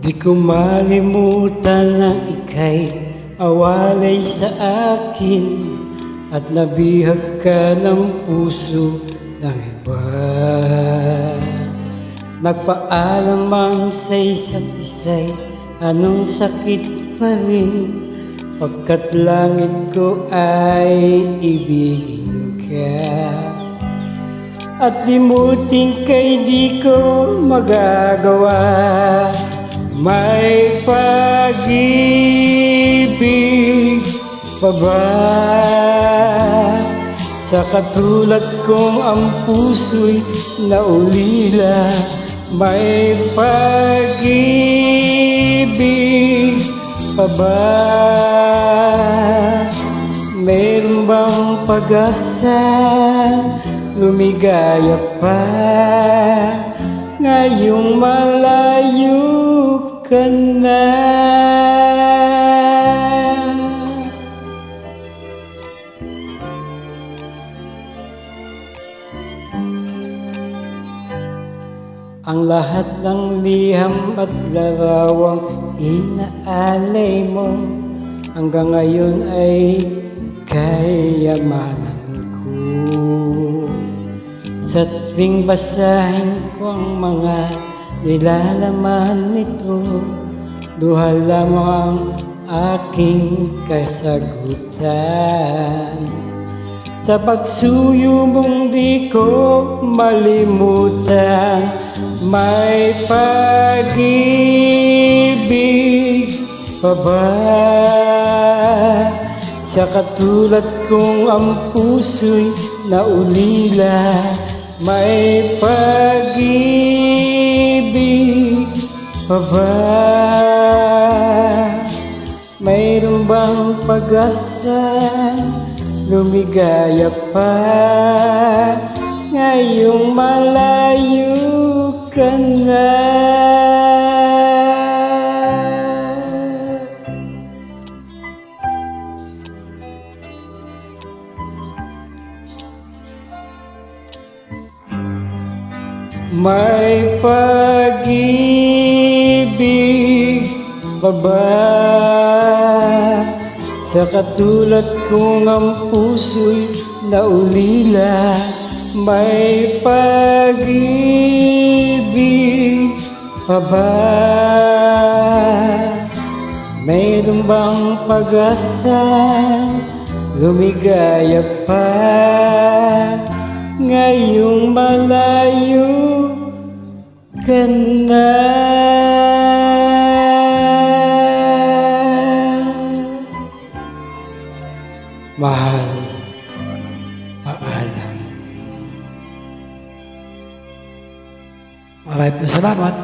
Di ko malimutan na ika'y awalay sa akin at nabihag ka ng puso ng iba. Nagpaalam man sa isa't isa'y anong sakit pa rin, pagkat langit ko ay ibigin ka. At limutin ka'y di ko magagawa. May pag-ibig pa ba sa katulad kong ang puso'y naulila? May pag-ibig pa ba? Meron bang pag-asa? Lumigaya pa ngayong malayo ka na. Ang lahat ng liham at larawang inaalay mo hanggang ngayon ay kayamanan ko. Sa tuwing basahin ko ang mga nilalaman nito, duha lamang ang aking kasagutan. Sa pagsuyo mong di ko malimutan, may pag-ibig pa ba sa katulad kong ang puso'y naulila? May pag-ibig pa ba? Mayroon bang pag-asa? Lumigaya pa ngayong malayo ka na. May pag-ibig pa ba sa katulad kong ang puso'y naulila? May pag-ibig pa ba? Mayroon bang pag-asa? Lumigaya pa ngayong malayo ka na. Mahal, paalam. Maraming salamat.